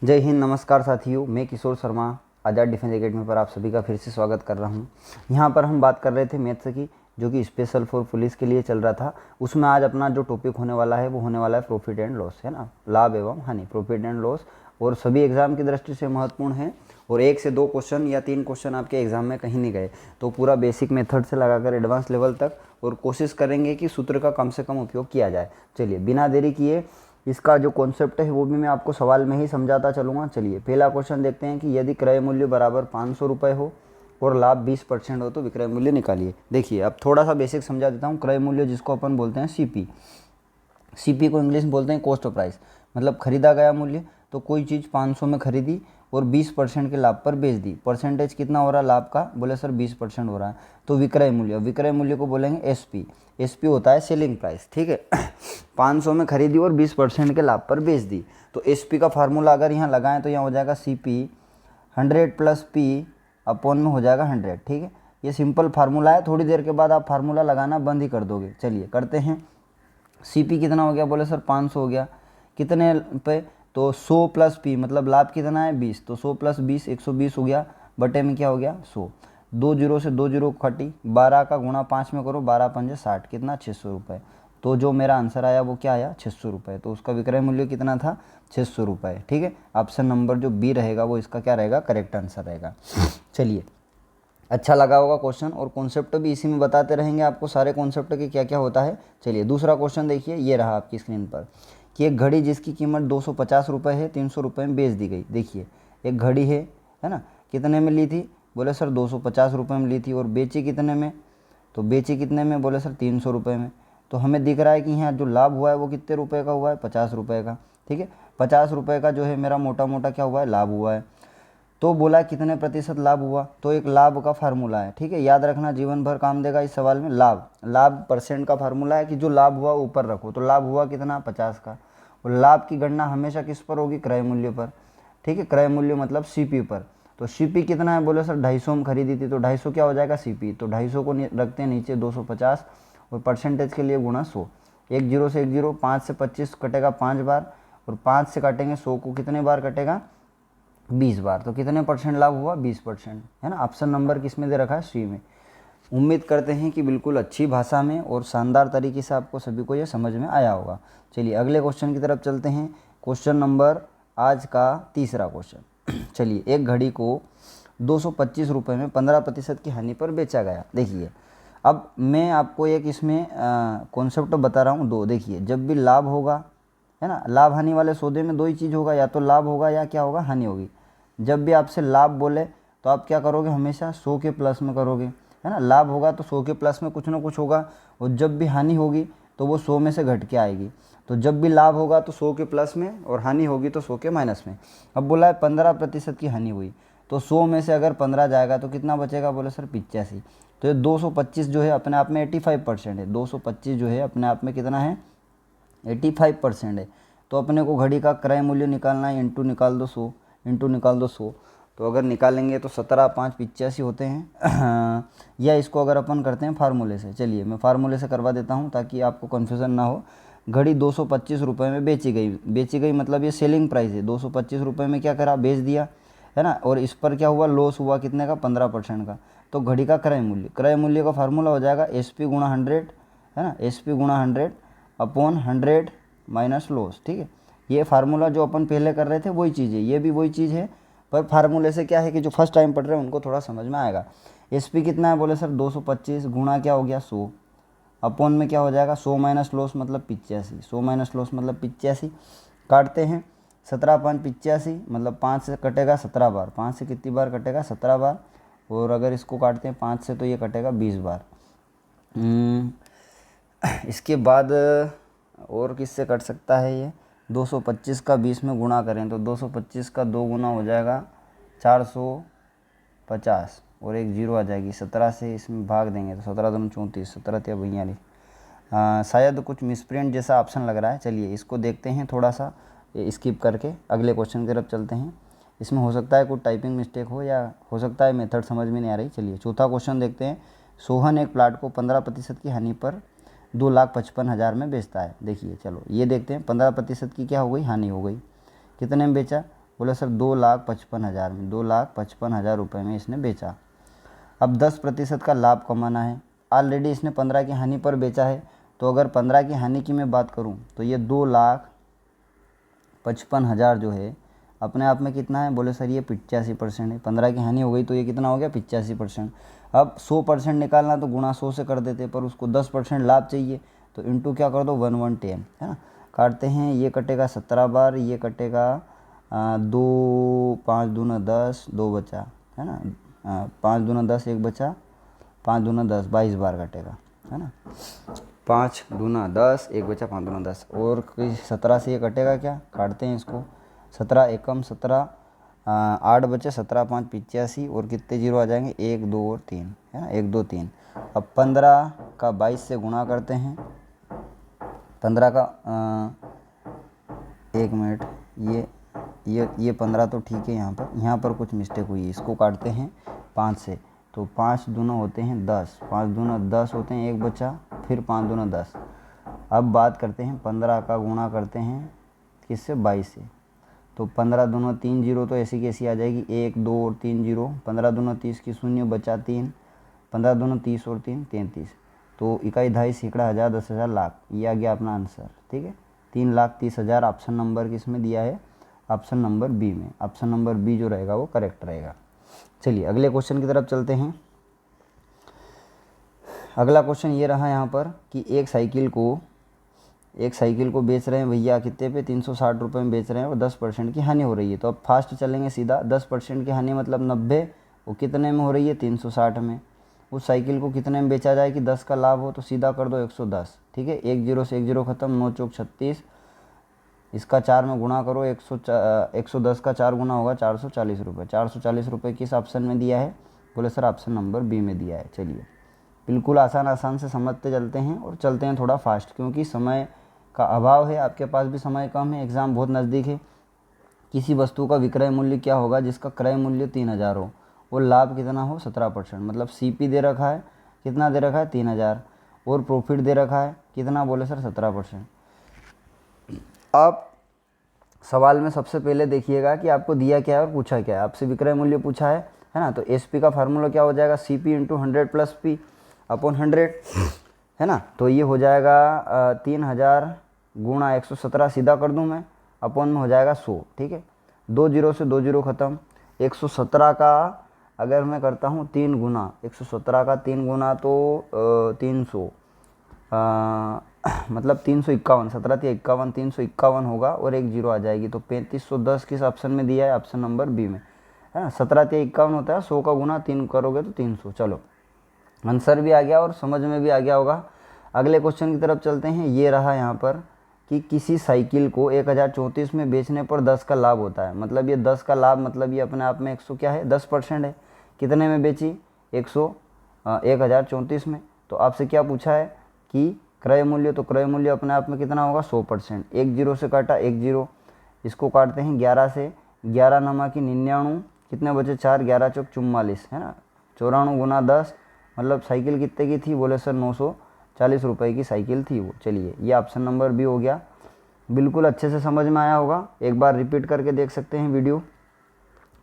जय हिंद, नमस्कार साथियों। मैं किशोर शर्मा आज़ाद डिफेंस एकेडमी पर आप सभी का फिर से स्वागत कर रहा हूं। यहां पर हम बात कर रहे थे मैथ्स की, जो कि स्पेशल फॉर पुलिस के लिए चल रहा था। उसमें आज अपना जो टॉपिक होने वाला है वो होने वाला है प्रॉफिट एंड लॉस, है ना, लाभ एवं हानि, प्रॉफिट एंड लॉस। और सभी एग्जाम की दृष्टि से महत्वपूर्ण है और 1 से 2 क्वेश्चन या 3 क्वेश्चन आपके एग्जाम में कहीं नहीं गए। तो पूरा बेसिक मेथड से लगाकर एडवांस लेवल तक और कोशिश करेंगे कि सूत्र का कम से कम उपयोग किया जाए। चलिए बिना देरी किए इसका जो कॉन्सेप्ट है वो भी मैं आपको सवाल में ही समझाता चलूँगा। चलिए पहला क्वेश्चन देखते हैं कि यदि क्रय मूल्य बराबर 500 रुपये हो और लाभ 20% हो तो विक्रय मूल्य निकालिए। देखिए अब थोड़ा सा बेसिक समझा देता हूँ। क्रय मूल्य जिसको अपन बोलते हैं सीपी, सीपी को इंग्लिश में बोलते हैं कॉस्ट ऑफ प्राइस, मतलब खरीदा गया मूल्य। तो कोई चीज़ 500 में खरीदी और 20% के लाभ पर बेच दी। परसेंटेज कितना हो रहा है लाभ का? बोले सर 20% हो रहा है। तो विक्रय मूल्य, विक्रय मूल्य को बोलेंगे एसपी। एसपी होता है सेलिंग प्राइस, ठीक है। 500 में खरीदी और 20% के लाभ पर बेच दी। तो एसपी का फार्मूला अगर यहाँ लगाएं तो यहाँ हो जाएगा सीपी 100 प्लस पी अपॉन में हो जाएगा 100, ठीक है। ये सिंपल फार्मूला है, थोड़ी देर के बाद आप फार्मूला लगाना बंद ही कर दोगे। चलिए करते हैं। सीपी कितना हो गया? बोले सर 500 हो गया। कितने पे? तो 100 प्लस पी, मतलब लाभ कितना है 20, तो 100 प्लस 20 120 हो गया, बटे में क्या हो गया 100। 2 जीरो से 2 जीरो कटी, 12 का गुणा 5 में करो, 12 पंजे 60, कितना 600 रुपये। तो जो मेरा आंसर आया वो क्या आया? 600 रुपये। तो उसका विक्रय मूल्य कितना था? 600 रुपये, ठीक है। ऑप्शन नंबर जो बी रहेगा वो इसका क्या रहेगा? करेक्ट आंसर रहेगा। चलिए अच्छा लगा होगा क्वेश्चन, और कॉन्सेप्ट भी इसी में बताते रहेंगे आपको सारे कॉन्सेप्ट के क्या क्या होता है। चलिए दूसरा क्वेश्चन देखिए, ये रहा आपकी स्क्रीन पर कि एक घड़ी जिसकी कीमत 250 रुपये है 300 रुपये में बेच दी गई। देखिए एक घड़ी है ना, कितने में ली थी? बोले सर 250 रुपये में ली थी। और बेची कितने में? तो बेची कितने में? बोले सर 300 रुपये में। तो हमें दिख रहा है कि यहाँ जो लाभ हुआ है वो कितने रुपये का हुआ है? 50 रुपये का, ठीक है। 50 रुपये का जो है मेरा मोटा मोटा क्या हुआ है? लाभ हुआ है। तो बोला कितने प्रतिशत लाभ हुआ? तो एक लाभ का फार्मूला है, ठीक है, याद रखना, जीवन भर काम देगा इस सवाल में। लाभ परसेंट का फार्मूला है कि जो लाभ हुआ ऊपर रखो। तो लाभ हुआ कितना? 50 का। और लाभ की गणना हमेशा किस पर होगी? क्रय मूल्य पर, ठीक है। क्रय मूल्य मतलब सीपी पर। तो सीपी कितना है? बोले सर 250 में खरीदी थी, तो 250 क्या हो जाएगा? सीपी। तो 250 को रखते हैं नीचे 250 और परसेंटेज के लिए गुणा 100। 1 जीरो से 1 जीरो, 5 से 25 कटेगा 5 बार, और 5 से काटेंगे 100 को कितने बार कटेगा? 20 बार। तो कितने परसेंट लाभ हुआ? 20%, है ना। ऑप्शन नंबर किस में दे रखा है? सी में। उम्मीद करते हैं कि बिल्कुल अच्छी भाषा में और शानदार तरीके से आपको सभी को ये समझ में आया होगा। चलिए अगले क्वेश्चन की तरफ चलते हैं। क्वेश्चन नंबर आज का तीसरा क्वेश्चन। चलिए एक घड़ी को 225 रुपये में 15% की हानि पर बेचा गया। देखिए अब मैं आपको एक इसमें कॉन्सेप्ट बता रहा हूँ दो। देखिए जब भी लाभ होगा, है ना, लाभ हानि वाले सौदे में दो ही चीज़ होगा, या तो लाभ होगा या क्या होगा? हानि होगी। जब भी आपसे लाभ बोले तो आप क्या करोगे? हमेशा 100 के प्लस में करोगे, है ना। लाभ होगा तो 100 के प्लस में कुछ ना कुछ होगा, और जब भी हानि होगी तो वो 100 में से घट के आएगी। तो जब भी लाभ होगा तो 100 के प्लस में, और हानि होगी तो 100 के माइनस में। अब बोला है 15% की हानि हुई, तो 100 में से अगर 15 जाएगा तो कितना बचेगा? बोले सर 85। तो ये 225 जो है अपने आप में 85% है। 225 जो है अपने आप में कितना है? 85% है। तो अपने को घड़ी का क्रय मूल्य निकालना है, इंटू निकाल दो 100, इंटू निकाल दो 100। तो अगर निकालेंगे तो 17 5 85 होते हैं। या इसको अगर अपन करते हैं फार्मूले से, चलिए मैं फार्मूले से करवा देता हूँ ताकि आपको कन्फ्यूज़न ना हो। घड़ी 225 रुपये में बेची गई मतलब ये सेलिंग प्राइस है। 225 रुपये में क्या करा? बेच दिया, है ना। और इस पर क्या हुआ? लॉस हुआ कितने का? 15% का। तो घड़ी का क्रय मूल्य का फार्मूला हो जाएगा एसपी गुणा 100, है ना, एसपी गुणा 100 अपॉन 100 माइनस लॉस, ठीक है। ये फार्मूला जो अपन पहले कर रहे थे वही चीज़ है, ये भी वही चीज़ है, पर फार्मूले से क्या है कि जो फर्स्ट टाइम पढ़ रहे हैं उनको थोड़ा समझ में आएगा। एसपी कितना है? बोले सर 225 गुणा क्या हो गया? 100 अपॉन में क्या हो जाएगा? 100 माइनस लॉस मतलब 85, 100 माइनस लॉस मतलब 85। काटते हैं 17 5 85, मतलब 5 से कटेगा 17 बार। 5 से कितनी बार कटेगा? 17 बार। और अगर इसको काटते हैं 5 से तो ये कटेगा 20 बार। इसके बाद और किससे कट सकता है ये? 225 का 20 में गुणा करें तो 225 का 2 गुना हो जाएगा 450, और एक जीरो आ जाएगी। 17 से इसमें भाग देंगे तो 17 दूनी 34, 17 या 42। शायद कुछ मिसप्रिंट जैसा ऑप्शन लग रहा है। चलिए इसको देखते हैं थोड़ा सा स्किप करके, अगले क्वेश्चन की तरफ चलते हैं। इसमें हो सकता है कुछ टाइपिंग मिस्टेक हो, या हो सकता है मेथड समझ में नहीं आ रही। चलिए चौथा क्वेश्चन देखते हैं। सोहन एक प्लाट को 15% की हानि पर 2,55,000 में बेचता है। देखिए चलो ये देखते हैं, 15% की क्या हो गई? हानि हो गई। कितने में बेचा? बोले सर 2,55,000 में, 2,55,000 रुपये में इसने बेचा। अब 10% का लाभ कमाना है। ऑलरेडी इसने 15 की हानि पर बेचा है, तो अगर 15 की हानि की मैं बात करूं तो ये 2,55,000 जो है अपने आप में कितना है, बोले सर ये 85% है। 15 की हानि हो गई तो ये कितना हो गया, 85%। अब 100% निकालना तो गुणा 100 से कर देते, पर उसको 10% लाभ चाहिए, तो इंटू क्या कर दो 1110, है ना। काटते हैं, ये कटेगा 17 बार, ये कटेगा 2, 5 दूना 10, 2 बचा, है ना। 5 दूना 10, 1 बचा, 5 दूना 10, 22 बार कटेगा, है ना। 5 दूना 10, 1 बचा, 5 दूना 10, और 17 से ये कटेगा क्या, काटते हैं इसको। 17 एकम 17, 8 बचे, 17 5 85, और कितने जीरो आ जाएंगे, 1 2 और 3, है ना, 1 2 3। अब 15 का 22 से गुणा करते हैं। 15 का 1 मिनट, ये 15 तो ठीक है, यहाँ पर कुछ मिस्टेक हुई है, इसको काटते हैं 5 से, तो 5 दूना होते हैं 10, 5 दूना 10 होते हैं, 1 बचा, फिर 5 दूना 10। अब बात करते हैं 15 का गुणा करते हैं किससे, 22 से, तो 15 दूना 3 जीरो, तो ऐसी कैसी आ जाएगी, 1 2 और 3 जीरो, 15 दूना 30 की शून्य बचा 3, 15 दूना 30 और 3 33, तो इकाई दहाई सैकड़ा हज़ार 10,000 लाख, ये आ गया अपना आंसर। ठीक है, 3,30,000 ऑप्शन नंबर किस में दिया है, ऑप्शन नंबर बी में। ऑप्शन नंबर बी जो रहेगा वो करेक्ट रहेगा। चलिए अगले क्वेश्चन की तरफ चलते हैं। अगला क्वेश्चन ये रहा यहाँ पर कि एक साइकिल को बेच रहे हैं भैया कितने पे, 360 रुपये में बेच रहे हैं, और 10% की हानि हो रही है। तो अब फास्ट चलेंगे सीधा, 10% की हानि मतलब 90, वो कितने में हो रही है, 360 में। उस साइकिल को कितने में बेचा जाए कि 10 का लाभ हो, तो सीधा कर दो 110। ठीक है, 1 जीरो से 1 जीरो खत्म, 9 चौक 36, इसका 4 में गुणा करो, 110 का 4 गुना होगा 440 रुपये। 440 रुपये किस ऑप्शन में दिया है, बोले सर ऑप्शन नंबर बी में दिया है। चलिए बिल्कुल आसान से समझते चलते हैं, और चलते हैं थोड़ा फास्ट, क्योंकि समय का अभाव है, आपके पास भी समय कम है, एग्ज़ाम बहुत नज़दीक है। किसी वस्तु का विक्रय मूल्य क्या होगा जिसका क्रय मूल्य 3,000 हो, और लाभ कितना हो 17%, मतलब सीपी दे रखा है, कितना दे रखा है 3,000, और प्रॉफिट दे रखा है कितना, बोले सर 17%। आप सवाल में सबसे पहले देखिएगा कि आपको दिया क्या है और पूछा क्या है। आपसे विक्रय मूल्य पूछा है ना, तो एसपी का फार्मूला क्या हो जाएगा, CP into 100 plus P upon 100, है ना। तो ये हो जाएगा 3,000 गुणा 117, सीधा कर दूं मैं, अपॉन में हो जाएगा 100। ठीक है, 2 जीरो से 2 जीरो ख़त्म, 117 का अगर मैं करता हूँ 3 गुना, 117 का 3 गुना तो 300, मतलब 351, 17 3 51, 351 होगा, और 1 जीरो आ जाएगी, तो 3510 किस ऑप्शन में दिया है, ऑप्शन नंबर बी में, है ना। 17 3 51 होता है, 100 का गुना 3 करोगे तो 300। चलो आंसर भी आ गया और समझ में भी आ गया होगा। अगले क्वेश्चन की तरफ चलते हैं। ये रहा यहाँ पर कि किसी साइकिल को 1034 में बेचने पर 10 का लाभ होता है, मतलब ये 10 का लाभ, मतलब ये अपने आप में 100 क्या है, 10% है। कितने में बेची, 1034 में। तो आपसे क्या पूछा है कि क्रय मूल्य, तो क्रय मूल्य अपने आप में कितना होगा 100%। 1 जीरो से काटा 1 जीरो, इसको काटते हैं 11 से, 11 नमा की 99, कितने बचे 4, 11 चौक 44, है ना। 94 गुना 10, मतलब साइकिल कितने की थी, बोले सर 940 रुपये की साइकिल थी वो। चलिए ये ऑप्शन नंबर बी हो गया। बिल्कुल अच्छे से समझ में आया होगा, एक बार रिपीट करके देख सकते हैं वीडियो।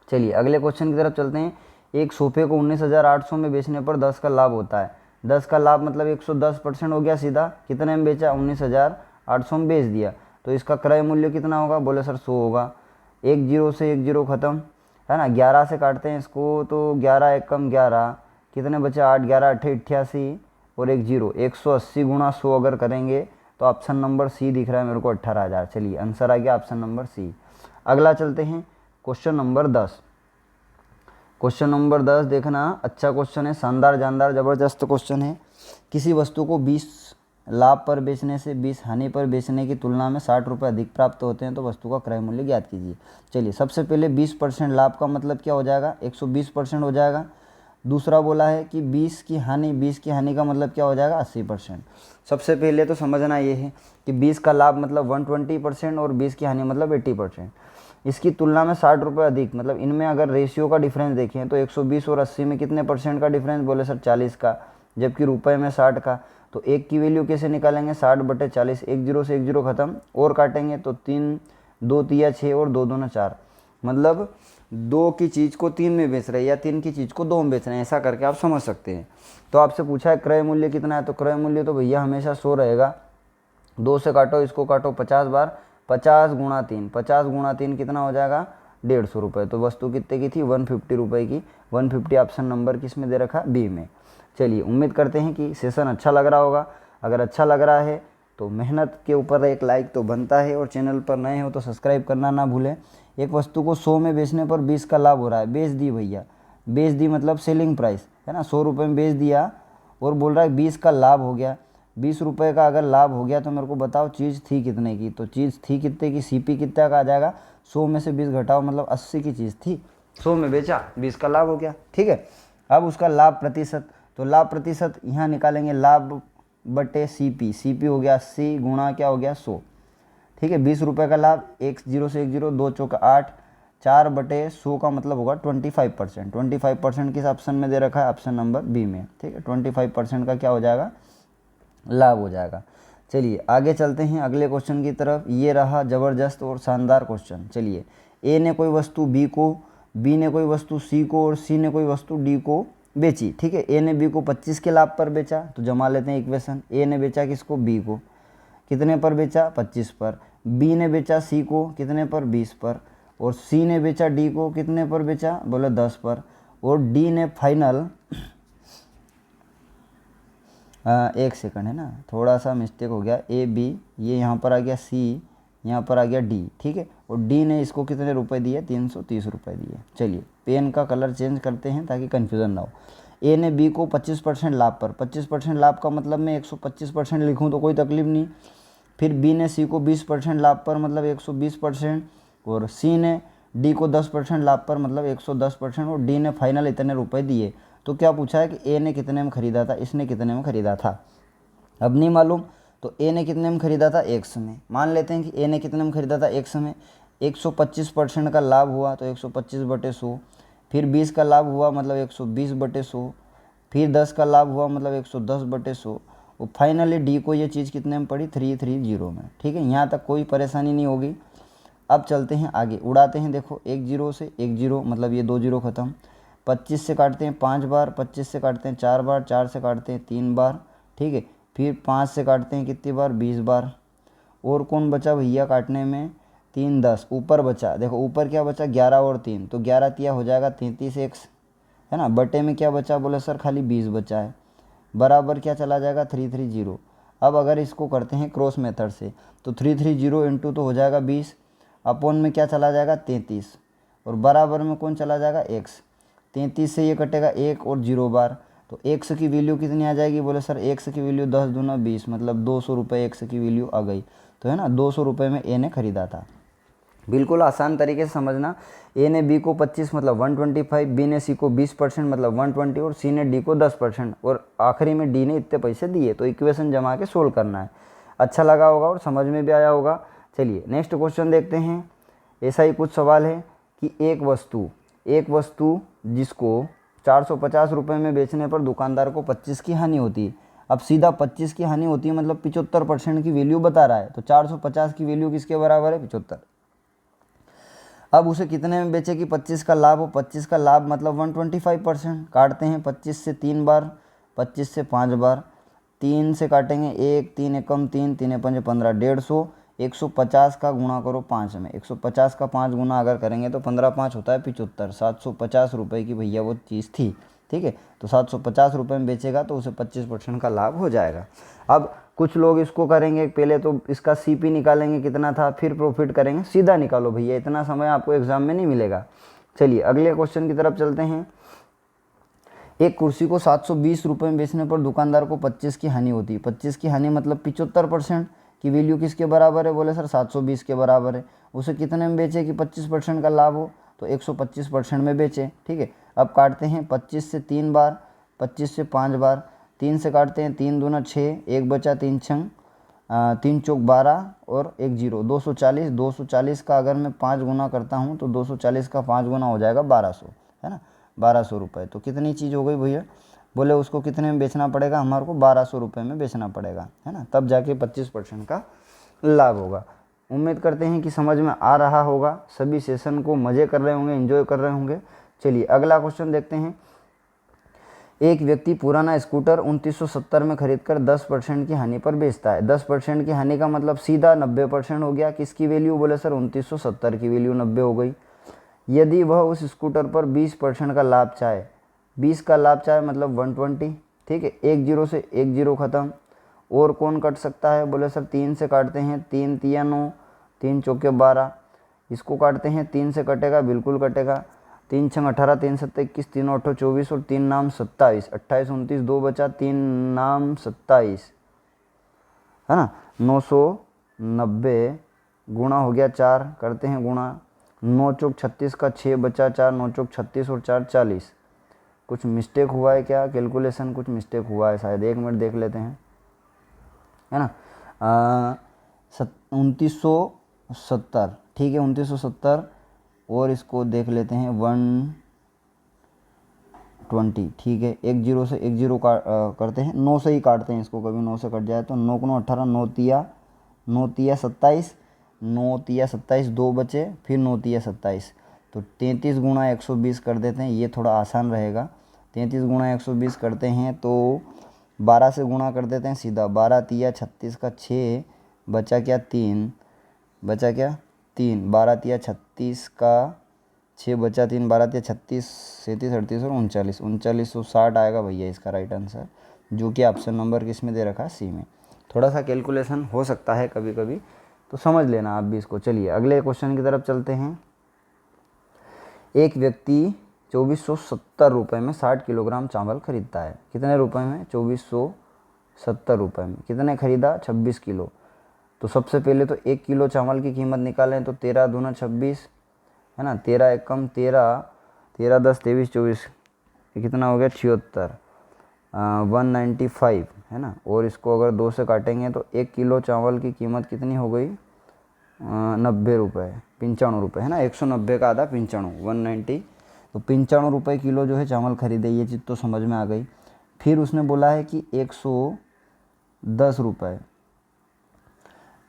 चलिए अगले क्वेश्चन की तरफ चलते हैं। एक सोफे को 19,800 में बेचने पर 10 का लाभ होता है। 10 का लाभ मतलब 110% हो गया सीधा। कितने में बेचा, 19,800 में बेच दिया, तो इसका क्रय मूल्य कितना होगा, बोले सर 100 होगा। 1 जीरो से 1 जीरो ख़त्म, है ना। 11 से काटते हैं इसको, तो 11 एकम 11, कितने बचे 8, 11 8 88, और 1 जीरो, 180 गुणा 100 अगर करेंगे तो ऑप्शन नंबर सी दिख रहा है मेरे को 18,000। चलिए आंसर आ गया ऑप्शन नंबर सी। अगला चलते हैं क्वेश्चन नंबर 10। क्वेश्चन नंबर 10 देखना, अच्छा क्वेश्चन है, शानदार जानदार ज़बरदस्त क्वेश्चन है। किसी वस्तु को 20 लाभ पर बेचने से 20 हानि पर बेचने की तुलना में 60 रुपये अधिक प्राप्त होते हैं, तो वस्तु का क्रय मूल्य ज्ञात कीजिए। चलिए सबसे पहले 20% लाभ का मतलब क्या हो जाएगा, 120% हो जाएगा। दूसरा बोला है कि 20 की हानि का मतलब क्या हो जाएगा, 80%। सबसे पहले तो समझना ये है कि 20 का लाभ मतलब 120% और 20 की हानि मतलब 80%। इसकी तुलना में 60 रुपये अधिक, मतलब इनमें अगर रेशियो का डिफरेंस देखें तो 120 और 80 में कितने परसेंट का डिफरेंस, बोले सर 40 का, जबकि रुपए में 60 का। तो एक की वैल्यू कैसे निकालेंगे, 60/40, 1 जीरो से 1 जीरो खत्म, और काटेंगे तो 3 2 तिया 6 और 2 दूना 4, मतलब 2 की चीज़ को 3 में बेच रहे हैं या 3 की चीज़ को 2 में बेच रहे हैं, ऐसा करके आप समझ सकते हैं। तो आपसे पूछा है क्रय मूल्य कितना है, तो क्रय मूल्य तो भैया हमेशा 100 रहेगा। 2 से काटो, इसको काटो 50 बार, 50 गुणा 3, 50 गुणा 3 कितना हो जाएगा 150 रुपये। तो वस्तु कितने की थी 150 रुपये की। 150 ऑप्शन नंबर किस में दे रखा, बी में। चलिए उम्मीद करते हैं कि सेशन अच्छा लग रहा होगा। अगर अच्छा लग रहा है तो मेहनत के ऊपर एक लाइक तो बनता है, और चैनल पर नए हो तो सब्सक्राइब करना ना भूलें। एक वस्तु को 100 में बेचने पर 20 का लाभ हो रहा है, बेच दी भैया, बेच दी मतलब सेलिंग प्राइस है ना, 100 रुपये में बेच दिया और बोल रहा है 20 का लाभ हो गया। 20 रुपये का अगर लाभ हो गया तो मेरे को बताओ चीज़ थी कितने की, तो चीज़ थी कितने की, सीपी कितना का आ जाएगा, 100 में से 20 घटाओ मतलब 80 की चीज़ थी, 100 में बेचा, 20 का लाभ हो गया। ठीक है, अब उसका लाभ प्रतिशत, तो लाभ प्रतिशत यहाँ निकालेंगे, लाभ बटे सीपी, सीपी हो गया 80 गुणा क्या हो गया 100। ठीक है, 20 रुपये का लाभ, 1 0 से 1 0, 2 चौका 8, 4 बटे 100 का मतलब होगा 25%। 25% किस ऑप्शन में दे रखा है, ऑप्शन नंबर बी में। ठीक है, 25% का क्या हो जाएगा, लाभ हो जाएगा। चलिए आगे चलते हैं अगले क्वेश्चन की तरफ। ये रहा ज़बरदस्त और शानदार क्वेश्चन। चलिए, ए ने कोई वस्तु बी को, बी ने कोई वस्तु सी को और सी ने कोई वस्तु डी को बेची। ठीक है, ए ने बी को 25 के लाभ पर बेचा, तो जमा लेते हैं इक्वेशन। ए ने बेचा किसको, बी को, कितने पर बेचा 25 पर। बी ने बेचा सी को कितने पर, 20 पर। और सी ने बेचा डी को कितने पर बेचा, बोले 10 पर। और डी ने फाइनल, एक सेकंड है ना, थोड़ा सा मिस्टेक हो गया, ए बी, ये यहाँ पर आ गया सी, यहाँ पर आ गया डी। ठीक है, और डी ने इसको कितने रुपए दिए, 330 रुपये दिए। चलिए पेन का कलर चेंज करते हैं ताकि कन्फ्यूज़न ना हो। ए ने बी को 25% लाभ पर, 25% लाभ का मतलब मैं 125% लिखूँ तो कोई तकलीफ नहीं। फिर बी ने सी को 20% लाभ पर मतलब 120%, और सी ने डी को 10% लाभ पर मतलब 110%, और डी ने फाइनल इतने रुपए दिए। तो क्या पूछा है कि ए ने कितने में ख़रीदा था, इसने कितने में ख़रीदा था। अब नहीं मालूम तो ए ने कितने में ख़रीदा था, एक्स में। मान लेते हैं कि ए ने कितने में ख़रीदा था, एक्स में। 125% का लाभ हुआ तो 125 बटे 100, फिर 20 का लाभ हुआ मतलब 120 बटे 100, फिर 10 का लाभ हुआ मतलब 110 बटे 100, और फाइनली डी को ये चीज़ कितने में पड़ी, 330 में। ठीक है, यहाँ तक कोई परेशानी नहीं होगी। अब चलते हैं आगे, उड़ाते हैं। देखो 1 0 से 1 0 मतलब ये 2 0 ख़त्म। 25 से काटते हैं 5 बार, 25 से काटते हैं 4 बार, 4 से काटते हैं 3 बार। ठीक है, फिर 5 से काटते हैं कितनी बार, 20 बार। और कौन बचा भैया काटने में, 3 10, ऊपर बचा, देखो ऊपर क्या बचा 11 और 3, तो 11 तिया हो जाएगा 33 एक्स है ना। बटे में क्या बचा, बोले सर खाली 20 बचा है, बराबर क्या चला जाएगा 330। अब अगर इसको करते हैं क्रॉस मेथड से तो 330 इंटू तो हो जाएगा 20, अपोन में क्या चला जाएगा 33, और बराबर में कौन चला जाएगा एक्स। 33 से ये कटेगा 1 और 0 बार, तो एक्स की वैल्यू कितनी आ जाएगी, बोले सर एक्स की वैल्यू 10 दूना 20 मतलब 200 रुपये एक्स की वैल्यू आ गई। तो है ना 200 रुपये में ए ने ख़रीदा था। बिल्कुल आसान तरीके से समझना। ए ने बी को 25 मतलब 125, बी ने सी को 20% मतलब 120, और सी ने डी को 10%, और आखिरी में डी ने इतने पैसे दिए। तो इक्वेशन जमा के सोल्व करना है। अच्छा लगा होगा और समझ में भी आया होगा। चलिए नेक्स्ट क्वेश्चन देखते हैं। ऐसा ही कुछ सवाल है कि एक वस्तु जिसको 450 रुपये में बेचने पर दुकानदार को 25 की हानि होती है। अब सीधा 25 की हानि होती है मतलब 75% की वैल्यू बता रहा है, तो 450 की वैल्यू किसके बराबर है, 75। अब उसे कितने में बेचे कि 25 का लाभ हो, 25 का लाभ मतलब 125%। काटते हैं 25 से 3 बार, 25 से 5 बार, 3 से काटेंगे 1, 3 एकम 3, 3 पंजे 15, 150। 150 का गुणा करो 5 में, 150 का 5 गुना अगर करेंगे तो 15 5 होता है 75। 750 रुपये की भैया वो चीज़ थी। ठीक है, तो 750 रुपये में बेचेगा तो उसे 25% का लाभ हो जाएगा। अब कुछ लोग इसको करेंगे, पहले तो इसका सीपी निकालेंगे कितना था, फिर प्रॉफिट करेंगे। सीधा निकालो भैया, इतना समय आपको एग्जाम में नहीं मिलेगा। चलिए अगले क्वेश्चन की तरफ चलते हैं। एक कुर्सी को 720 रुपये में बेचने पर दुकानदार को 25 की हानि होती है। 25 की हानि मतलब 75% की वैल्यू किसके बराबर है, बोले सर 720 के बराबर है। उसे कितने में बेचे कि 25% का लाभ हो, तो 125% में बेचे। ठीक है, अब काटते हैं 25 से 3 बार, 25 से 5 बार, 3 से काटते हैं 3 दूना 6, 1 बचा 3 छंग 3 चौक 12 और 1 0, 240। 240 का अगर मैं 5 गुना करता हूँ तो 240 का 5 गुना हो जाएगा 1200, है ना, 1200 रुपये। तो कितनी चीज़ हो गई भैया, बोले उसको कितने में बेचना पड़ेगा, हमारे को 1200 रुपये में बेचना पड़ेगा, है ना, तब जाके 25% का लाभ होगा। उम्मीद करते हैं कि समझ में आ रहा होगा, सभी सेशन को मज़े कर रहे होंगे, एंजॉय कर रहे होंगे। चलिए अगला क्वेश्चन देखते हैं। एक व्यक्ति पुराना स्कूटर 2970 में खरीदकर 10% की हानि पर बेचता है। 10% की हानि का मतलब सीधा 90% हो गया। किसकी वैल्यू? बोले सर 2970 की वैल्यू 90 हो गई। यदि वह उस स्कूटर पर 20% का लाभ चाहे, 20 का लाभ चाहे मतलब 120, ठीक है। एक जीरो से एक जीरो खत्म। और कौन कट सकता है? बोले सर 3 से काटते हैं, 3 तिया 9, 3 चौके 12। इसको काटते हैं, 3 से कटेगा, बिल्कुल कटेगा। 3 छंग 18, 3 सत्ते 21, 3 अठो 24 और 3 नाम 27, 28 29, 2 बचा, 3 नाम 27, है ना। 990 गुणा हो गया 4, करते हैं गुणा। 9 चौक 36 का 6 बचा 4, 9 चौक 36 और 4 40। कुछ मिस्टेक हुआ है क्या? कैलकुलेशन कुछ मिस्टेक हुआ है शायद, 1 मिनट देख लेते हैं, है ना। 2970, ठीक है 2970, और इसको देख लेते हैं 120, ठीक है। एक जीरो से एक जीरो करते हैं, 9 से ही काटते हैं इसको, कभी 9 से कट जाए तो। 9 को 18, 9 तिया 27, 9 तिया 27, 2 बचे, फिर 9 तिया 27, तो 33 गुणा 120 कर देते हैं, ये थोड़ा आसान रहेगा। 33 गुणा 120 करते हैं तो 12 से गुणा कर देते हैं सीधा। 12 तिया 36 का 6 बचा क्या? 3 बचा क्या? 3। 12 तिया 36 का 6 बचा 3, 12 तिया 36, 37, 38 और 39, 3960 आएगा भैया इसका राइट आंसर, जो कि ऑप्शन नंबर किस में दे रखा है? सी में। थोड़ा सा कैलकुलेशन हो सकता है कभी कभी, तो समझ लेना आप भी इसको। चलिए अगले क्वेश्चन की तरफ चलते हैं। एक व्यक्ति 2470 रुपये में 60 किलोग्राम चावल खरीदता है। कितने रुपए में? 2470 रुपये में। कितने खरीदा? 26 किलो। तो सबसे पहले तो 1 किलो चावल की कीमत निकालें तो 13 दूना 26, है ना। 13 एक कम 13, 13 10 23 24, कितना हो गया? 76, 195, है ना। और इसको अगर 2 से काटेंगे तो 1 किलो चावल की कीमत कितनी हो गई? 90 रुपये, 95 रुपये, है ना। 190 का आधा 95, 190, तो 95 रुपये किलो जो है चावल खरीदे। ये चीज़ तो समझ में आ गई। फिर उसने बोला है कि 110 रुपये,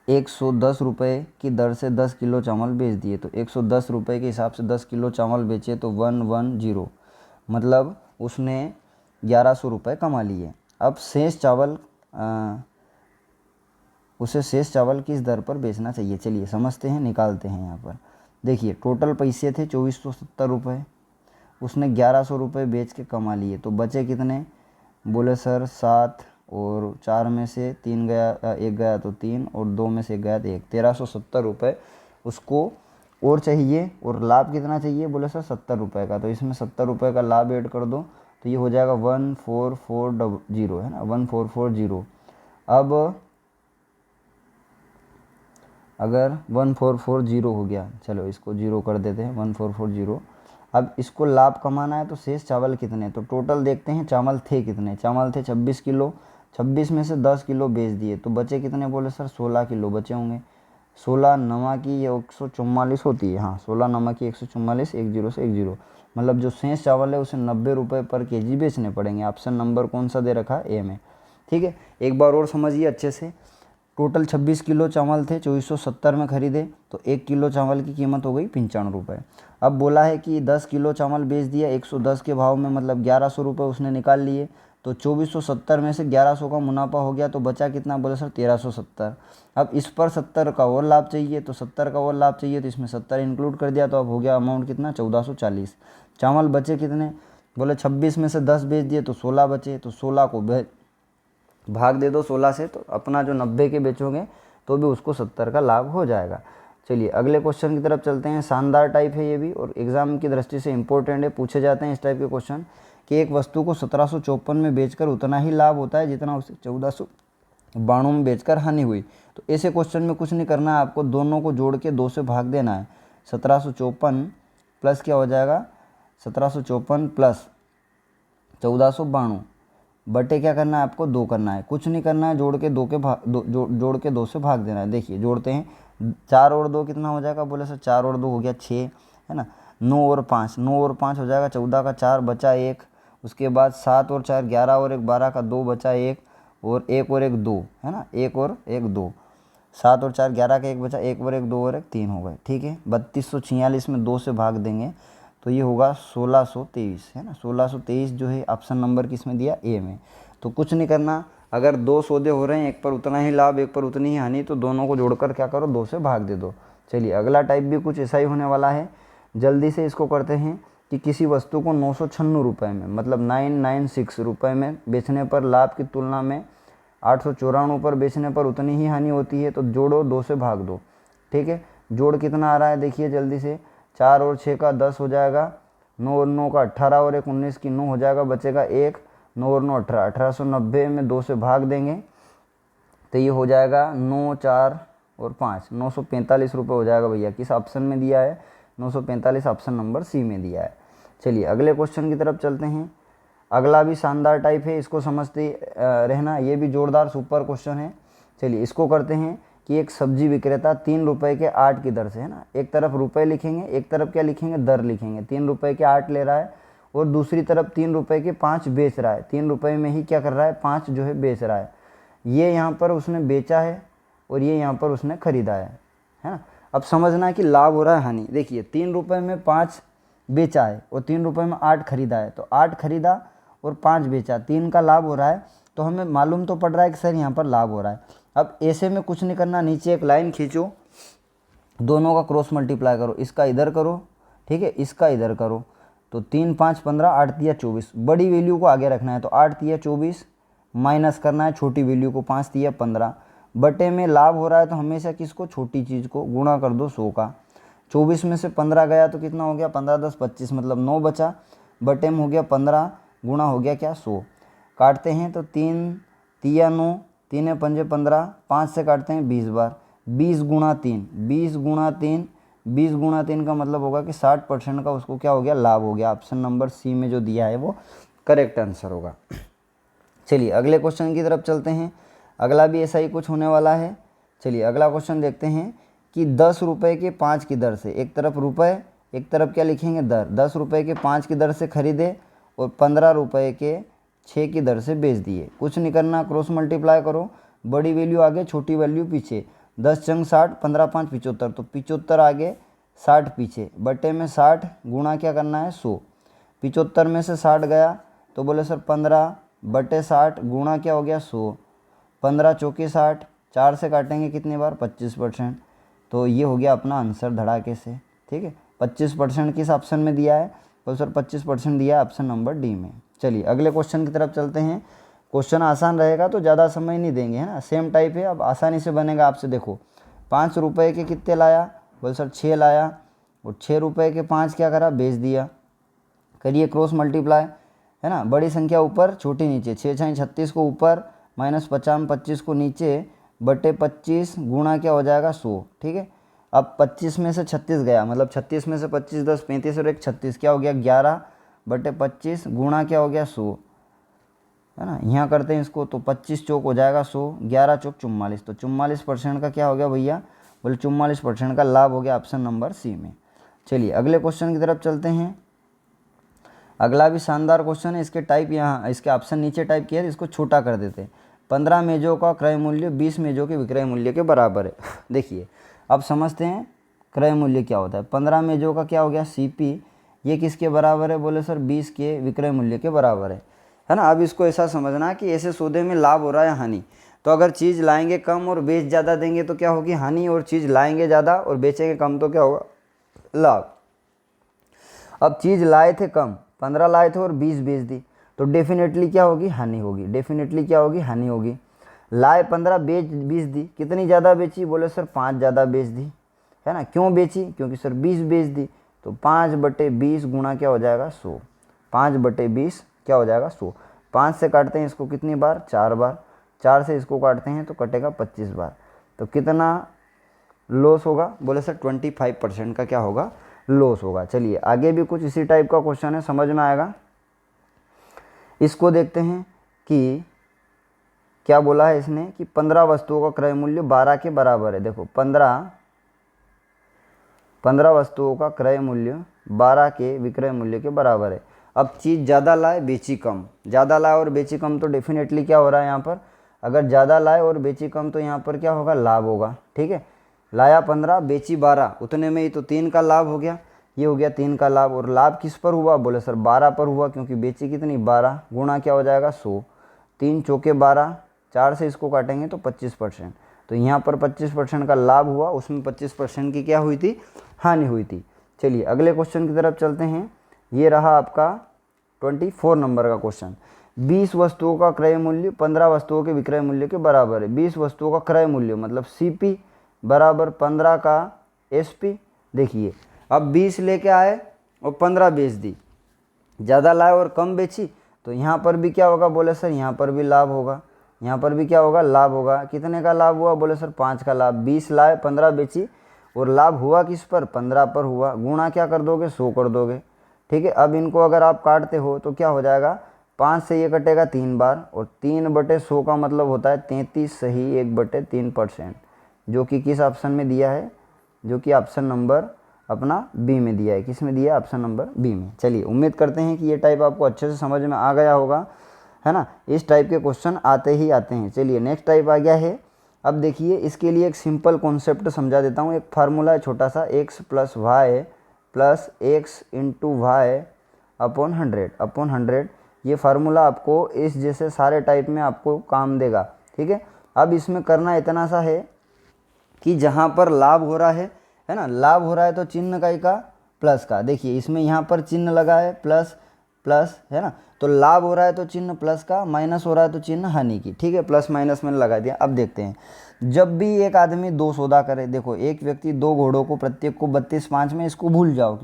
110 रुपये की दर से 10 किलो चावल बेच दिए। तो 110 रुपये के हिसाब से 10 किलो चावल बेचे तो 110, मतलब उसने 1100 रुपये कमा लिए। अब शेष चावल उसे शेष चावल किस दर पर बेचना चाहिए? चलिए समझते हैं, निकालते हैं। यहाँ पर देखिए टोटल पैसे थे 2470 रुपये, उसने 1100 रुपये बेच के कमा लिए, तो बचे कितने? बोले सर 7, और 4 में से 3 गया, 1 गया तो 3, और 2 में से 1 गया तो 1, 1370 रुपये उसको और चाहिए। और लाभ कितना चाहिए? बोले सर 70 रुपये का, तो इसमें 70 रुपये का लाभ ऐड कर दो तो ये हो जाएगा 1440, है ना, 1440। अब अगर 1440 हो गया, चलो इसको 0 कर देते हैं, 1440। अब इसको लाभ कमाना है तो शेष चावल कितने? तो टोटल देखते हैं चावल थे कितने। चावल थे 26 किलो, 26 में से 10 किलो बेच दिए तो बचे कितने? बोले सर 16 किलो बचे होंगे। 16 नमा की 144 होती है, हाँ 16 नमा की 144, 1 जीरो से 1 जीरो, मतलब जो शेष चावल है उसे 90 रुपये पर केजी बेचने पड़ेंगे। ऑप्शन नंबर कौन सा दे रखा है? ए में। ठीक है, एक बार और समझिए अच्छे से। टोटल 26 किलो चावल थे, 2470 में खरीदे, तो 1 किलो चावल की कीमत हो गई 95 रुपये। अब बोला है कि 10 किलो चावल बेच दिया 110 के भाव में, मतलब 1100 रुपये उसने निकाल लिए। तो 2470 में से 1100 का मुनाफा हो गया, तो बचा कितना? बोले सर 1370। अब इस पर 70 का और लाभ चाहिए, तो 70 का और लाभ चाहिए तो इसमें 70 इंक्लूड कर दिया, तो अब हो गया अमाउंट कितना? 1440। चावल बचे कितने? बोले 26 में से 10 बेच दिए तो 16 बचे, तो 16 को भाग दे दो 16 से, तो अपना जो 90 के बेचोगे तो भी उसको 70 का लाभ हो जाएगा। चलिए अगले क्वेश्चन की तरफ चलते हैं। शानदार टाइप है ये भी, और एग्जाम की दृष्टि से इंपॉर्टेंट है, पूछे जाते हैं इस टाइप के क्वेश्चन कि एक वस्तु को 1754 में बेचकर उतना ही लाभ होता है जितना उसे 1492 में बेचकर हानि हुई। तो ऐसे क्वेश्चन में कुछ नहीं करना है आपको, दोनों को जोड़ के 2 से भाग देना है। 1754 प्लस क्या हो जाएगा? 1754 प्लस 1492 बटे क्या करना है आपको? 2 करना है। कुछ नहीं करना है, जोड़ के 2 से भाग देना है। देखिए जोड़ते हैं, 4 और 2 कितना हो जाएगा? बोले सर 4 और 2 हो गया 6, है ना। 9 और 5, 9 और 5 हो जाएगा 14 का 4 बचा 1, उसके बाद 7 और 4 11 और 1 12 का 2 बचा 1, और 1 और 1 2, है ना, 1 और 1 2, 7 और 4 11 का 1 बचा, 1 और 1 2 और 1 3 हो गए, ठीक है। 3246 में 2 से भाग देंगे तो ये होगा 1623, है ना। 1623 जो है ऑप्शन नंबर किस में दिया, ए में। तो कुछ नहीं करना, अगर 2 सौदे हो रहे हैं, एक पर उतना ही लाभ एक पर उतनी ही हानि, तो दोनों को जोड़कर क्या करो, 2 से भाग दे दो। चलिए अगला टाइप भी कुछ ऐसा ही होने वाला है। जल्दी से इसको करते हैं कि किसी वस्तु को 996 रुपये में, मतलब 996 रुपये में बेचने पर लाभ की तुलना में 894 पर बेचने पर उतनी ही हानि होती है, तो जोड़ो 2 से भाग दो, ठीक है। जोड़ कितना आ रहा है देखिए जल्दी से, 4 और 6 का 10 हो जाएगा, 9 और 9 का 18 और 1 19 की 9 हो जाएगा, बचेगा 1, 9 और 9 18, 1890 में 2 से भाग देंगे तो ये हो जाएगा 9 4 और 5, 945 रुपये हो जाएगा भैया। किस ऑप्शन में दिया है, 945 ऑप्शन नंबर सी में दिया है। चलिए अगले क्वेश्चन की तरफ चलते हैं। अगला भी शानदार टाइप है, इसको समझते रहना, ये भी जोरदार सुपर क्वेश्चन है। चलिए इसको करते हैं कि एक सब्जी विक्रेता 3 रुपये के 8 की दर से, है ना, एक तरफ रुपए लिखेंगे, एक तरफ क्या लिखेंगे, दर लिखेंगे। 3 रुपये के 8 ले रहा है और दूसरी तरफ 3 रुपये के 5 बेच रहा है। 3 रुपये में ही क्या कर रहा है, 5 जो है बेच रहा है। ये यहाँ पर उसने बेचा है और ये यहाँ पर उसने खरीदा है ना। अब समझना है कि लाभ हो रहा है हानि। देखिए 3 रुपये में 5 बेचा है और 3 रुपये में 8 खरीदा है, तो 8 खरीदा और 5 बेचा, 3 का लाभ हो रहा है। तो हमें मालूम तो पड़ रहा है कि सर यहाँ पर लाभ हो रहा है। अब ऐसे में कुछ नहीं करना, नीचे एक लाइन खींचो, दोनों का क्रॉस मल्टीप्लाई करो, इसका इधर करो, ठीक है, इसका इधर करो, तो 3 5 15, 8 तिया 24, बड़ी वैल्यू को आगे रखना है, तो 8 तिया 24 माइनस करना है छोटी वैल्यू को, 5 तिया 15, बटे में लाभ हो रहा है तो हमेशा किसको, छोटी चीज़ को, गुणा कर दो 100 का। 24 में से 15 गया तो कितना हो गया, 15 10 25, मतलब 9 बचा, बटे में हो गया 15, गुणा हो गया क्या, 100। काटते हैं तो 3 तिया 9, 3 पंजे 15, 5 से काटते हैं 20 बार, 20 गुणा 3, 20 गुणा 3, 20 गुणा 3 का मतलब होगा कि 60% का उसको क्या हो गया, लाभ हो गया। ऑप्शन नंबर सी में जो दिया है वो करेक्ट आंसर होगा। चलिए अगले क्वेश्चन की तरफ चलते हैं। अगला भी ऐसा ही कुछ होने वाला है। चलिए अगला क्वेश्चन देखते हैं कि 10 रुपये के 5 की दर से, एक तरफ रुपए एक तरफ क्या लिखेंगे, दर, 10 रुपये के 5 की दर से खरीदे और 15 रुपये के 6 की दर से बेच दिए। कुछ नहीं करना, क्रॉस मल्टीप्लाई करो, बड़ी वैल्यू आगे छोटी वैल्यू पीछे, 10 चंग 60, 15 5 75, तो 75 आगे 60 पीछे, बटे में 60, गुणा क्या करना है 100। 75 में से 60 गया तो बोले सर 15 बटे 60 गुणा क्या हो गया 100, 15 चौके 60, 4 से काटेंगे कितनी बार, 25%, तो ये हो गया अपना आंसर धड़ाके से, ठीक है। 25% किस ऑप्शन में दिया है, तो सर 25% दिया है ऑप्शन नंबर डी में। चलिए अगले क्वेश्चन की तरफ चलते हैं। क्वेश्चन आसान रहेगा तो ज़्यादा समय नहीं देंगे, है ना, सेम टाइप है, अब आसानी से बनेगा आपसे। देखो 5 रुपये के कितने लाया, बोल सर 6 लाया, और 6 रुपये के 5 क्या करा, बेच दिया। करिए क्रॉस मल्टीप्लाई, है ना, बड़ी संख्या ऊपर छोटी नीचे, 6 6 36 को ऊपर, माइनस 50 25 को नीचे, बटे 25, गुणा क्या हो जाएगा 100, ठीक है। अब 25 में से 36 गया, मतलब 36 में से 25 10 35 और 1 36, क्या हो गया 11 बटे 25, गुणा क्या हो गया 100, है ना। यहाँ करते हैं इसको, तो 25 चौक हो जाएगा 100, 11 चौक 44, तो 44% का क्या हो गया भैया, बोले 44% का लाभ हो गया ऑप्शन नंबर सी में। चलिए अगले क्वेश्चन की तरफ चलते हैं। अगला भी शानदार क्वेश्चन है, इसके टाइप यहाँ, इसके ऑप्शन नीचे टाइप किया है, इसको छोटा कर देते हैं। 15 मेज़ों का क्रय मूल्य 20 मेज़ों के विक्रय मूल्य के बराबर है। देखिए अब समझते हैं क्रय मूल्य क्या होता है। 15 मेज़ों का क्या हो गया सीपी, ये किसके बराबर है, बोले सर 20 के विक्रय मूल्य के बराबर है ना। अब इसको ऐसा समझना कि ऐसे सौदे में लाभ हो रहा है हानि, तो अगर चीज़ लाएंगे कम और बेच ज़्यादा देंगे तो क्या होगी, हानि, और चीज़ लाएंगे ज़्यादा और बेचेंगे कम तो क्या होगा, लाभ। अब चीज़ लाए थे कम, 15 लाए थे और 20 बेच दी, तो डेफिनेटली क्या होगी, हानि होगी। डेफिनेटली क्या होगी, हानि होगी। लाए 15 बेच 20 दी, कितनी ज़्यादा बेची, बोले सर 5 ज़्यादा बेच दी, है ना। क्यों बेची, क्योंकि सर 20 बेच दी, तो 5 बटे 20 गुणा क्या हो जाएगा 100, 5 बटे 20 क्या हो जाएगा 100। 5 से काटते हैं इसको कितनी बार, 4 बार, 4 से इसको काटते हैं तो कटेगा 25 बार, तो कितना लॉस होगा, बोले सर 25% का क्या होगा, लॉस होगा। चलिए आगे भी कुछ इसी टाइप का क्वेश्चन है, समझ में आएगा। इसको देखते हैं कि क्या बोला है इसने कि 15 वस्तुओं का क्रय मूल्य 12 के बराबर है। देखो 15 वस्तुओं का क्रय मूल्य 12 के विक्रय मूल्य के बराबर है। अब चीज़ ज़्यादा लाए बेची कम, ज़्यादा लाए और बेची कम, तो डेफिनेटली क्या हो रहा है यहाँ पर, अगर ज़्यादा लाए और बेची कम तो यहाँ पर क्या होगा, लाभ होगा। ठीक है, लाया 15 बेची 12, उतने में ही तो 3 का लाभ हो गया, ये हो गया 3 का लाभ। और लाभ किस पर हुआ, बोले सर 12 पर हुआ, क्योंकि बेची कितनी 12, गुणा क्या हो जाएगा 100, 3 चौके 12, 4 से इसको काटेंगे तो 25%। तो यहाँ पर 25% का लाभ हुआ, उसमें 25% की क्या हुई थी, हानि हुई थी। चलिए अगले क्वेश्चन की तरफ चलते हैं। ये रहा आपका 24 नंबर का क्वेश्चन। 20 वस्तुओं का क्रय मूल्य 15 वस्तुओं के विक्रय मूल्य के बराबर है। 20 वस्तुओं का क्रय मूल्य मतलब CP बराबर 15 का SP। देखिए अब 20 लेके आए और 15 बेच दी, ज़्यादा लाए और कम बेची, तो यहाँ पर भी क्या होगा, बोले सर यहाँ पर भी लाभ होगा, यहाँ पर भी क्या होगा, लाभ होगा। कितने का लाभ हुआ, बोले सर 5 का लाभ। 20 लाए 15 बेची और लाभ हुआ किस पर, 15 पर हुआ। गुणा क्या कर दोगे, 100 कर दोगे। ठीक है, अब इनको अगर आप काटते हो तो क्या हो जाएगा, 5 से ये कटेगा 3 बार, और 3/100 का मतलब होता है 33 सही 1/3%, जो कि किस ऑप्शन में दिया है, जो कि ऑप्शन नंबर अपना बी में दिया है। किस में दिया है, ऑप्शन नंबर बी में। चलिए उम्मीद करते हैं कि ये टाइप आपको अच्छे से समझ में आ गया होगा, है ना। इस टाइप के क्वेश्चन आते ही आते हैं। चलिए नेक्स्ट टाइप आ गया है। अब देखिए इसके लिए एक सिंपल कॉन्सेप्ट समझा देता हूँ। एक फार्मूला है छोटा सा, x + y + x × y upon 100। ये फार्मूला आपको इस जैसे सारे टाइप में आपको काम देगा। ठीक है, अब इसमें करना इतना सा है कि जहाँ पर लाभ हो रहा है ना, लाभ हो रहा है तो चिन्ह का ही का प्लस का। देखिए इसमें यहाँ पर चिन्ह लगा है प्लस प्लस, है ना, तो लाभ हो रहा है तो चिन्ह प्लस का, माइनस हो रहा है तो चिन्ह हानि की। ठीक है, प्लस माइनस मैंने लगा दिया। अब देखते हैं, जब भी एक आदमी 2 सौदा करे, देखो एक व्यक्ति 2 घोड़ों को प्रत्येक को 32.5 में, इसको भूल जाओ,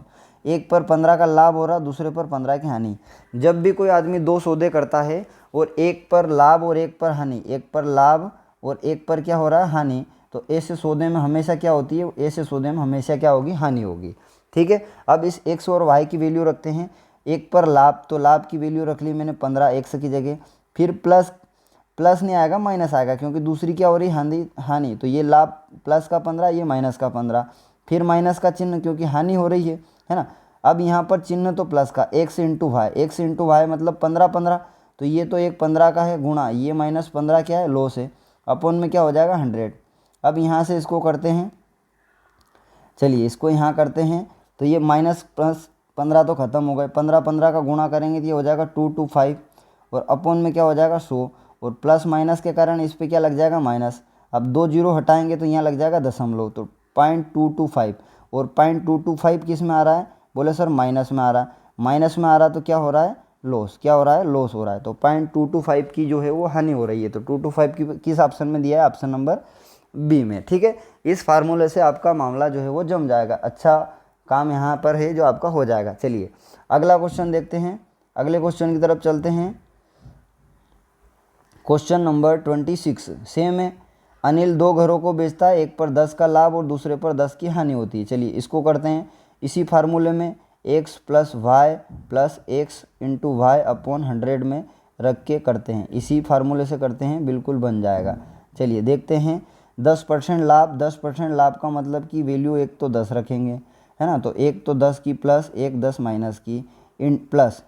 एक पर 15 का लाभ हो रहा, दूसरे पर 15 की हानि। जब भी कोई आदमी 2 सौदे करता है और एक पर लाभ और एक पर हानि, एक पर लाभ और एक पर क्या हो रहा है, हानि, तो ऐसे सौदे में हमेशा क्या होती है, ऐसे सौदे में हमेशा क्या होगी, हानि होगी। ठीक है, अब इस x और y की वैल्यू रखते हैं। एक पर लाभ, तो लाभ की वैल्यू रख ली मैंने 15 x की जगह। फिर प्लस नहीं आएगा, माइनस आएगा, क्योंकि दूसरी क्या हो रही, हानि, तो ये लाभ प्लस का 15, ये माइनस का 15। फिर माइनस का चिन्ह, क्योंकि हानि हो रही है ना। अब यहाँ पर चिन्ह तो प्लस का, x × y मतलब 15, तो ये तो एक 15 का है, गुणा ये -15 क्या है, लॉस है, अपॉन में क्या हो जाएगा 100। अब यहाँ से इसको करते हैं, चलिए इसको यहाँ करते हैं, तो ये माइनस प्लस 15 तो खत्म हो गए, 15 का गुणा करेंगे तो ये हो जाएगा 225, और अपॉन में क्या हो जाएगा 100, और प्लस माइनस के कारण इस पर क्या लग जाएगा, माइनस। अब 2 जीरो हटाएंगे तो यहाँ लग जाएगा दशमलव, तो 0.225, और 0.225 किस में आ रहा है, बोले सर माइनस में आ रहा है। माइनस में आ रहा तो क्या हो रहा है, लॉस। क्या हो रहा है, लॉस हो रहा है। तो 0.225 की जो है वो हानि हो रही है। तो 225 की किस ऑप्शन में दिया है, ऑप्शन नंबर बी में। ठीक है, इस फार्मूले से आपका मामला जो है वो जम जाएगा। अच्छा काम यहाँ पर है जो आपका हो जाएगा। चलिए अगला क्वेश्चन देखते हैं, अगले क्वेश्चन की तरफ चलते हैं। क्वेश्चन नंबर 26 सेम है। अनिल 2 घरों को बेचता है, एक पर 10 का लाभ और दूसरे पर 10 की हानि होती है। चलिए इसको करते हैं इसी फार्मूले में, x + y + x × y upon 100 में रख के करते हैं। इसी फार्मूले से करते हैं, बिल्कुल बन जाएगा। चलिए देखते हैं। 10% लाभ, 10% लाभ का मतलब कि वैल्यू एक तो 10 रखेंगे, है ना, तो एक तो 10 की प्लस, एक 10 माइनस की, इन प्लस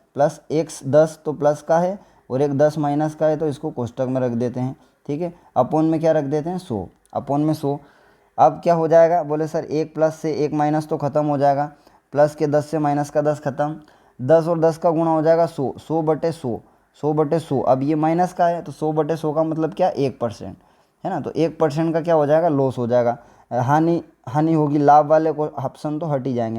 x 10 तो प्लस का है और एक 10 माइनस का है, तो इसको कोष्टक में रख देते हैं। ठीक है, अपॉन में क्या रख देते हैं, 100, अपॉन में 100। अब क्या हो जाएगा, बोले सर एक प्लस से एक माइनस तो खत्म हो जाएगा, प्लस के 10 से माइनस का 10 खत्म, 10 और 10 का गुणा हो जाएगा 100, 100/100। अब ये माइनस का है तो 100/100 का मतलब क्या, 1%, है ना, तो 1% का क्या हो जाएगा, लॉस हो जाएगा। हानि होगी, लाभ वाले को ऑप्शन तो हट ही जाएंगे।